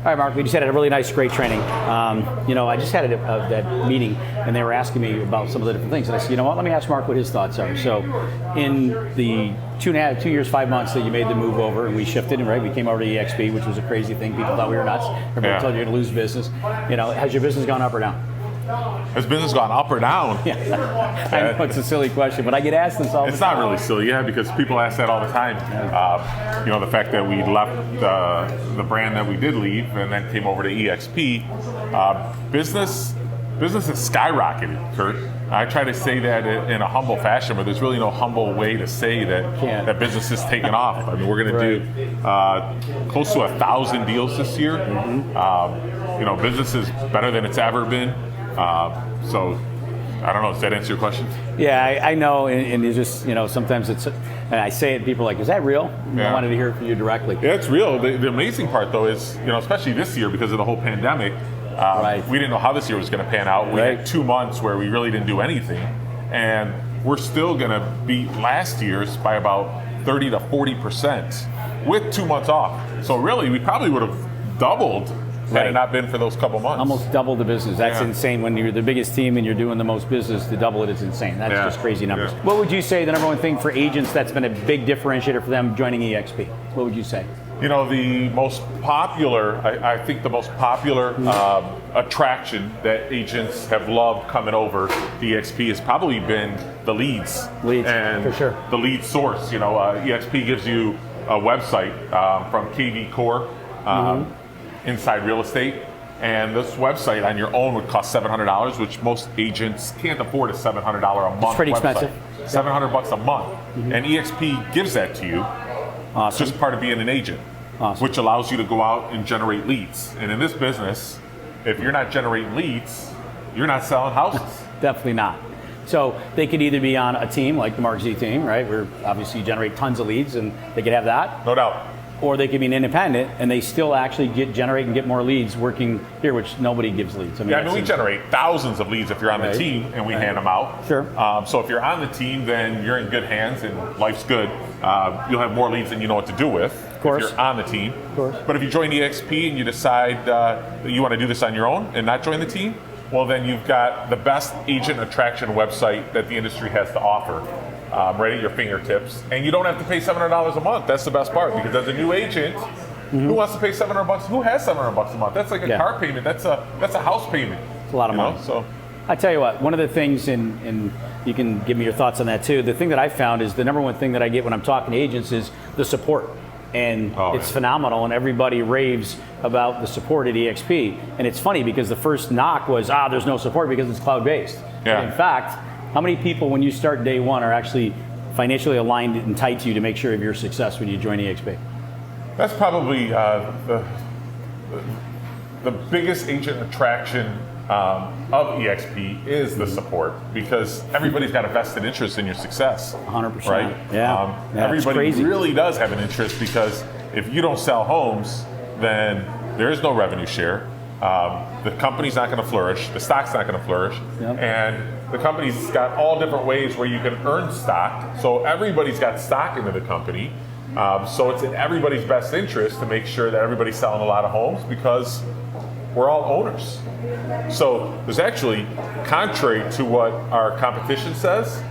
right, Mark, we just had a really nice, great training. I just had that meeting, and they were asking me about some of the different things. And I said, you know what, let me ask Mark what his thoughts are. So in the 2 years, 5 months that you made the move over, and we shifted, right? We came over to eXp, which was a crazy thing. People thought we were nuts. Everybody told you to lose business. Has your business gone up or down? Has business gone up or down? Yeah. I know it's a silly question, but I get asked this all the time. It's not really silly, because people ask that all the time. The fact that we left the brand that we did leave and then came over to eXp, business has skyrocketed, Kurt. I try to say that in a humble fashion, but there's really no humble way to say that business has taken off. I mean, we're going to do close to 1,000 deals this year. Business is better than it's ever been. So I don't know, does that answer your question? Yeah, I know, and it's just, sometimes and I say it, people are like, is that real? I wanted to hear it from you directly. Yeah, it's real. The amazing part, though, is, especially this year because of the whole pandemic, we didn't know how this year was going to pan out. We had 2 months where we really didn't do anything, and we're still going to beat last year's by about 30 to 40% with 2 months off. So really, we probably would have doubled had it not been for those couple months. Almost double the business. That's insane. When you're the biggest team and you're doing the most business, to double it is insane. That's just crazy numbers. Yeah. What would you say the number one thing for agents that's been a big differentiator for them joining eXp? What would you say? The most popular, I think the most popular attraction that agents have loved coming over to eXp has probably been the leads. And for sure. The lead source. eXp gives you a website from KV Core. Inside Real Estate, and this website on your own would cost $700, which most agents can't afford a $700 a month. It's pretty website. expensive. $700 a month, and eXp gives that to you. Awesome. Just part of being an agent, which allows you to go out and generate leads. And in this business, if you're not generating leads, you're not selling houses. Definitely not. So they could either be on a team like the Mark Z team, right, where obviously you generate tons of leads, and they could have that. No doubt. Or they could be an independent, and they still actually generate and get more leads working here, which nobody gives leads. We generate thousands of leads if you're on the team, and we hand them out. Sure. So if you're on the team, then you're in good hands, and life's good. You'll have more leads than you know what to do with. Of course. If you're on the team. Of course. But if you join EXP and you decide that you want to do this on your own and not join the team, well, then you've got the best agent attraction website that the industry has to offer. Right at your fingertips, and you don't have to pay $700 a month. That's the best part, because as a new agent, who wants to pay $700? Who has $700 a month? That's like a car payment. That's a house payment. It's a lot of money. So I tell you what, one of the things, and you can give me your thoughts on that too. The thing that I found is the number one thing that I get when I'm talking to agents is the support, and it's phenomenal, and everybody raves about the support at eXp. And it's funny because the first knock was, there's no support because it's cloud-based. Yeah. But in fact, how many people, when you start day one, are actually financially aligned and tight to you to make sure of your success when you join eXp? That's probably the biggest agent attraction of eXp is the support, because everybody's got a vested interest in your success. 100%. Right? Yeah. Everybody really does have an interest, because if you don't sell homes, then there is no revenue share. The company's not going to flourish. The stock's not going to flourish. Yep. And the company's got all different ways where you can earn stock. So everybody's got stock into the company. So it's in everybody's best interest to make sure that everybody's selling a lot of homes, because we're all owners. So there's actually, contrary to what our competition says,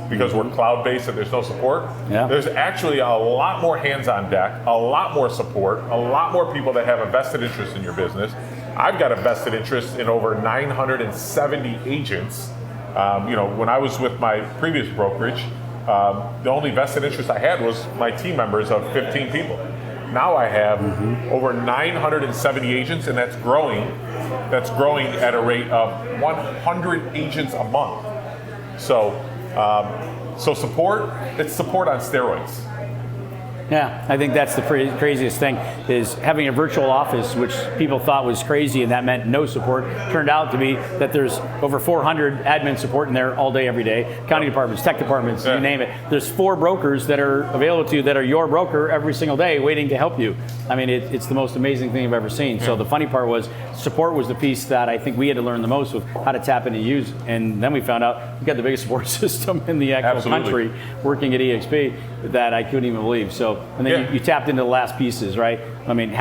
because we're cloud-based and there's no support, there's actually a lot more hands on deck, a lot more support, a lot more people that have a vested interest in your business. I've got a vested interest in over 970 agents. When I was with my previous brokerage, the only vested interest I had was my team members of 15 people. Now I have over 970 agents, and that's growing. That's growing at a rate of 100 agents a month. So support, it's support on steroids. Yeah, I think that's the craziest thing, is having a virtual office, which people thought was crazy and that meant no support. Turned out to be that there's over 400 admin support in there all day, every day. Accounting departments, tech departments, you name it. There's 4 brokers that are available to you that are your broker every single day waiting to help you. I mean, it's the most amazing thing I've ever seen. So the funny part was, support was the piece that I think we had to learn the most with how to tap in and use. And then we found out we got the biggest support system in the actual country working at eXp that I couldn't even believe. So and then you tapped into the last pieces, right? I mean,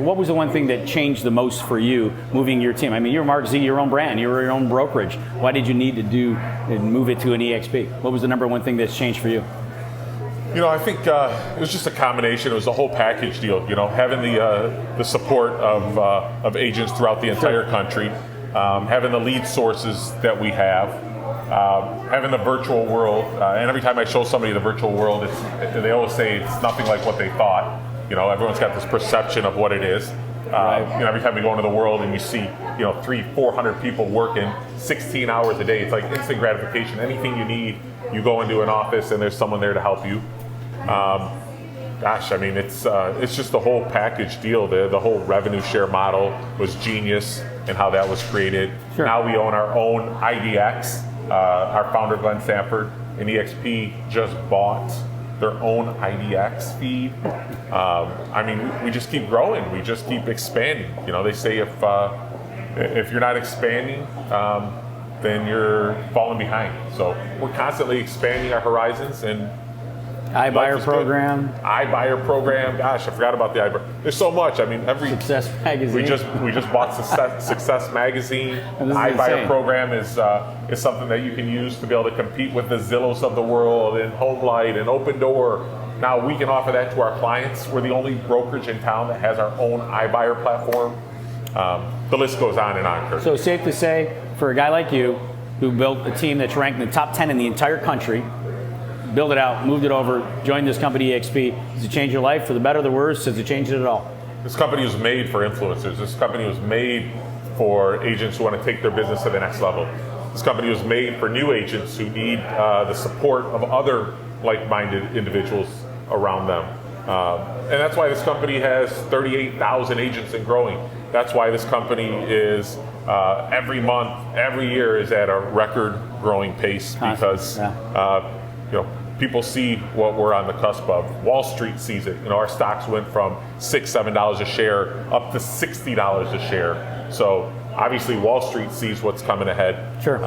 what was the one thing that changed the most for you moving your team? I mean, you're Mark Z, your own brand, you're your own brokerage. Why did you need to move it to an eXp? What was the number one thing that's changed for you? I think it was just a combination. It was a whole package deal. Having the support of agents throughout the entire country, having the lead sources that we have, having the virtual world. And every time I show somebody the virtual world, they always say it's nothing like what they thought. Everyone's got this perception of what it is. Every time we go into the world and you see 300-400 people working 16 hours a day, it's like instant gratification. Anything you need, you go into an office and there's someone there to help you. I mean, it's just the whole package deal. The whole revenue share model was genius in how that was created. Sure. Now we own our own IDX. Our founder, Glenn Sanford, and eXp just bought their own IDX feed. I mean, we just keep growing. We just keep expanding. They say if you're not expanding, then you're falling behind. So we're constantly expanding our horizons. And iBuyer program. iBuyer program. Gosh, I forgot about the iBuyer. There's so much. I mean, every Success magazine. We just bought Success magazine. iBuyer program is something that you can use to be able to compete with the Zillows of the world and HomeLight and Open Door. Now we can offer that to our clients. We're the only brokerage in town that has our own iBuyer platform. The list goes on and on, Kurt. So safe to say, for a guy like you, who built a team that's ranked in the top 10 in the entire country, build it out, moved it over, joined this company, eXp. Does it change your life for the better or the worse? Does it change it at all? This company was made for influencers. This company was made for agents who want to take their business to the next level. This company was made for new agents who need the support of other like-minded individuals around them. And that's why this company has 38,000 agents and growing. That's why this company is every month, every year is at a record growing pace because people see what we're on the cusp of. Wall Street sees it. Our stocks went from $6-7 a share up to $60 a share. So obviously Wall Street sees what's coming ahead. Sure.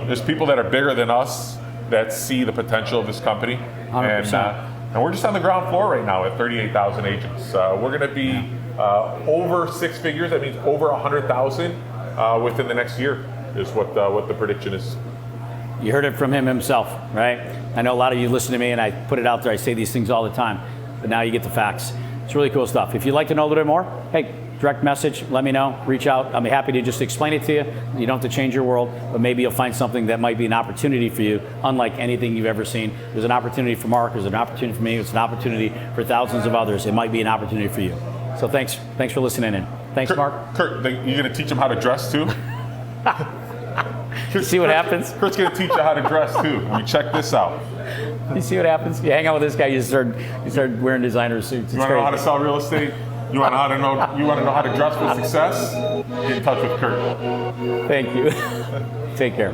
There's people that are bigger than us that see the potential of this company. 100%. And we're just on the ground floor right now at 38,000 agents. We're going to be over six figures. That means over 100,000 within the next year is what the prediction is. You heard it from him himself, right? I know a lot of you listen to me and I put it out there. I say these things all the time, but now you get the facts. It's really cool stuff. If you'd like to know a little bit more, hey, direct message, let me know, reach out. I'll be happy to just explain it to you. You don't have to change your world, but maybe you'll find something that might be an opportunity for you, unlike anything you've ever seen. There's an opportunity for Mark, there's an opportunity for me, it's an opportunity for thousands of others. It might be an opportunity for you. So thanks for listening in. Thanks, Mark. Kurt, you're going to teach them how to dress too? See what happens? Kurt's going to teach you how to dress too. I mean, check this out. You see what happens? You hang out with this guy, you start wearing designer suits. You want to know how to sell real estate? You want to know how to dress for success? Get in touch with Kurt. Thank you. Take care.